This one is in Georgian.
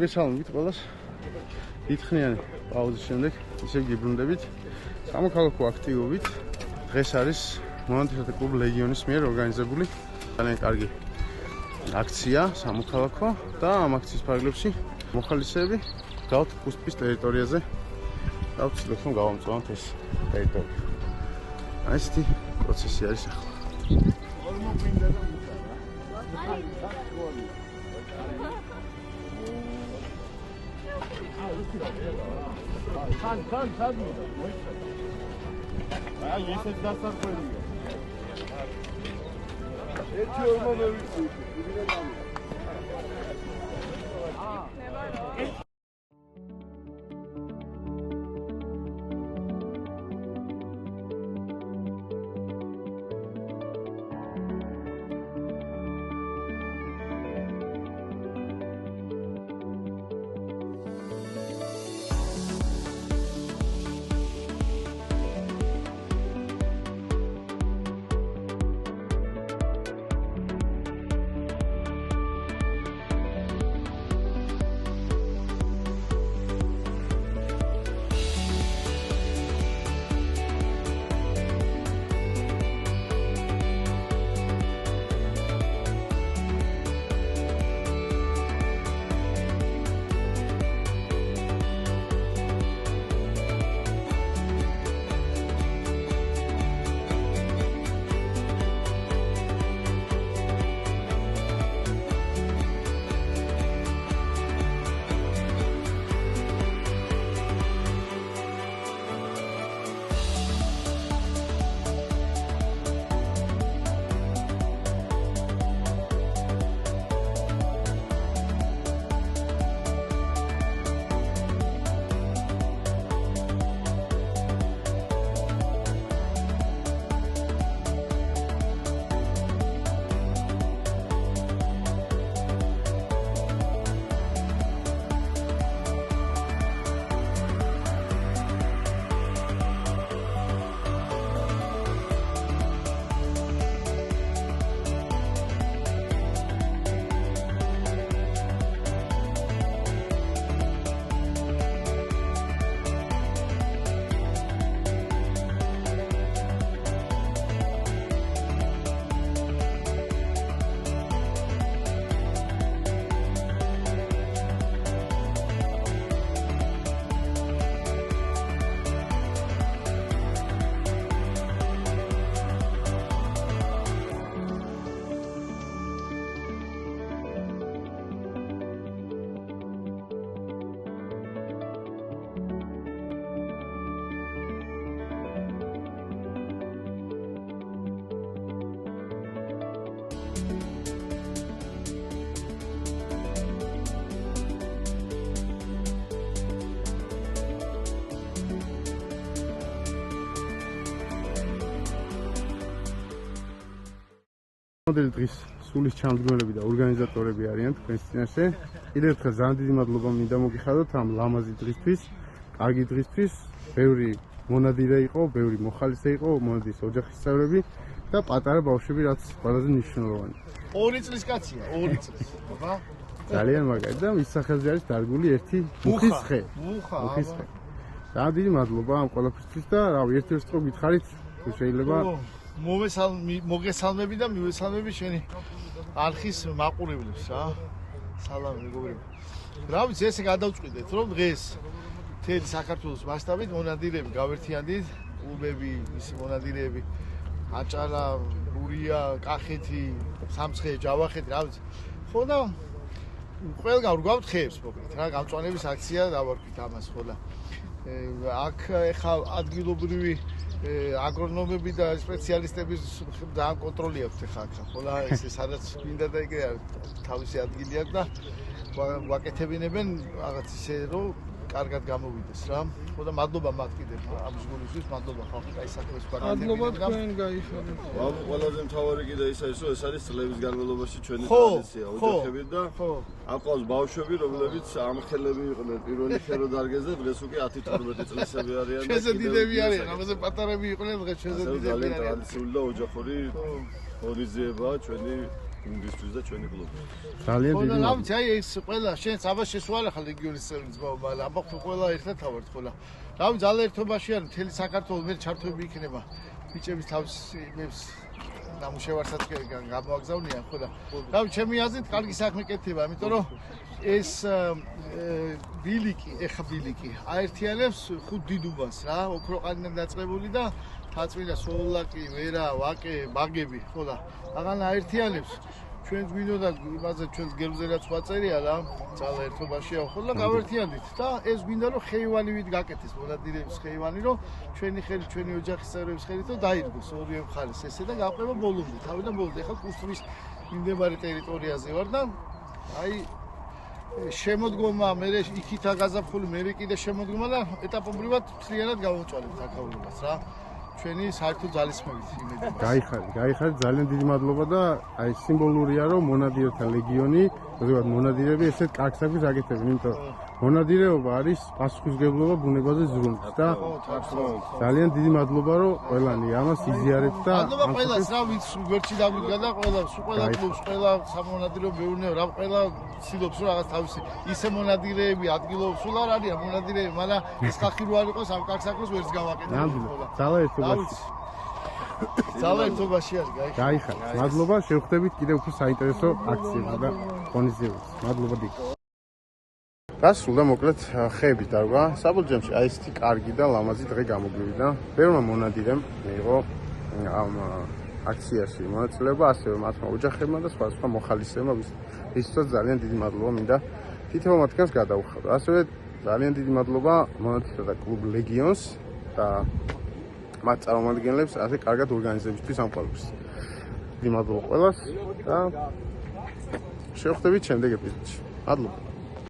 მოგესალმებით ყველას. დიდხნიანი პაუზის შემდეგ ისევ გიბრუნდებით სამოქალაქო აქტივობით. დღეს არის მონათესავე კლუბ ლეგიონის მიერ ორგანიზებული ძალიან კარგი აქცია სამოქალაქო და ამ აქციის ფარგლებში მოხალისეები გავთ კუსპის ტერიტორიაზე და ვცდილობთ რომ გავამწვანოთ ეს ტერიტორია. ესეთი პროცესი არის ახლა. მოდელი დღის სულის ჩამდგმელები და ორგანიზატორები არიან თქვენს წინაშე. კიდევ ერთხელ ძალიან დიდი მადლობა მინდა მოგიხადოთ ამ ლამაზი დღისთვის, კარგი დღისთვის. ბევრი მონადირე იყო, ბევრი მოხალისე იყო, მონადირის ოჯახის წევრები და პატარა ბავშვები, რაც ყველაზე მნიშვნელოვანი. 2 წლის კაცია, 2 წლის. აბა. ძალიან მაგარი და მის სახელზე არის დარგული ერთი მუხის ხე. მუხის ხე. ძალიან დიდი მადლობა ამ ყველაფრისთვის და რავი, ერთ-ერთ რო გითხარით, თუ შეიძლება მოგესალმები და მივესალმები შენი არხის მაყურებლებს რა. სალამი მეგობრებო. რა ვიცი, ესე გადავწყვიტეთ, რომ დღეს მთელი საქართველოს მასშტაბით მონადირეები გავერთიანდით, კლუბები, ისი მონადირეები, აჭარა, გურია, კახეთი, სამცხე, ჯავახეთი, რა ვიცი. ხო და ყველგან ვგავთ ხეებს, მოკლედ რა, გამწვანების აქცია დავარქვით ამას, ხო და აქ ეხა ადგილობრივი აგრონომები და სპეციალისტების ძალიან კონტროლი აქვს ეხა აქ, ხო და ეს სადაც გვინდა და იგი თავისი ადგილი აქვს და ვაკეთებინებენ რაღაც ისე რომ კარგად გამოვიდეს რა. ხო და მადლობა მათ კიდევ ამის გულისთვის, მადლობა ხალხი, კაი საქმეს ვაკეთებინებთ. თქვენ გაიხარეთ. ყველაზე მთავარი კიდე ის არის, რომ ეს არის წლების განმავლობაში ჩვენი ტრადიცია, ოჯახები და აყვავს ბავშვები, რომლებიც ამხელები იყვნენ პირველი ხერო დარგეზე, დღეს უკვე 10-12 წლისები არიან. ჩვენზე დიდები არიან, ამაზე პატარები იყვნენ, დღეს ჩვენზე დიდები არიან. ძალიან ტრადიციული და ოჯახური ღონისძიებაა ჩვენი გუნდისთვის და ჩვენი კლუბისთვის. ძალიან დიდი მადლობა. რა ვიცი, აი ეს ყველა შენს აბა შესუალა ხა ლეგიონის წევრი ძმაო, მაგრამ აბა ყველა ერთად თავართ ყველა. რა ვიცი, ძალა ერთობაში არის მთელი საქართველოს მე ჩართვები იქნება. ბიჭების თავის იმებს ნამუშევარსაც გამოაგზავნიან, ხო და რა ვიცი, ჩემი აზრით კარგი საქმე კეთდება, იმიტომ რომ ეს ბილიკი, ეხა ბილიკი აერთიანებს ხუთ დიდუბანს რა, ოქროყანიდან დაწყებული და თაწმინდა სოლაკი, ვერა, ვაკე, ბაგები, ხო და აღანა აერთიანებს. ჩვენს გვინდოდა იმაზე ჩვენს გერბზე რაც ვაწერია რა, ძალა ერთობაშია, ხო და გავერთიანდით და ეს გვინდა რომ ხეივანივით გაკეთეს მონადირეების ხეივანი, რომ ჩვენი ხელი, ჩვენი ოჯახის წევრების ხელით და დაირგოს ორივე მხარეს ესე და გავყრება ბოლომდე, თავიდან ბოლომდე. ეხლა კუსტრის მიმდებარე ტერიტორიაზე ვარ და აი შემოდგომა, მე იქითა გაზაფხული, მე კიდე შემოდგომა და ეტაპობრივად მთლიანად გავუწვალებთ აქაურობას რა. ჩვენი საერთო ძალისხმევით იმედება. გაიხარეთ, ძალიან დიდი მადლობა და აი სიმბოლურია რომ მონადირეთა ლეგიონი, ზოგადად მონადირეები ესეთ კარგ საქმეს აკეთებენ, იმიტომ მონადირეობა არის პასუხისმგებლობა ბუნებაზე ზრუნვის და ძალიან დიდი მადლობა რომ ყველანი ამას იზიარეთ და მადლობა ყველას რა ვინც გვერდში დაგვიგა და ყველას, ყველა კლუბს, ყველა სამონადირეო მეურნეო რა ყველა ცდილობს რომ რაღაც თავისი ისე მონადირეები ადგილობრივ სულ არ არიან მონადირეები, მაგრამ ეს ხალხი რო არ იყოს ამ კარგ საქმეს ვერც გავაკეთებთ. ძალა ერთობაში. ძალა ერთობაში არის, გაიხარეთ. მადლობა, შევხვდებით კიდევ უფრო საინტერესო აქციებზე და ღონისძიებებზე. მადლობა დიდი. გასულდა მოკლედ ხეები დარგვა. საბოლოოში აი ესეთი კარგი და ლამაზი დღე გამოგვივიდა. ბევრმა მონადირემ მიიღო ამ აქციაში მონაწილეობა, ასევე მათმა ოჯახებმა და სხვა მოხალისეებმა, ვისაც ძალიან დიდი მადლობა მინდა თითოეულ მათგანს გადაუხადო. ასევე ძალიან დიდი მადლობა მონადირეთა კლუბ ლეგიონს და მათ წარმომადგენლებს ასე კარგად ორგანიზებისთვის ამ ყველაფერს. დიდი მადლობა ყველას და შევხვდებით შემდეგ ეპიზოდში. მადლობა.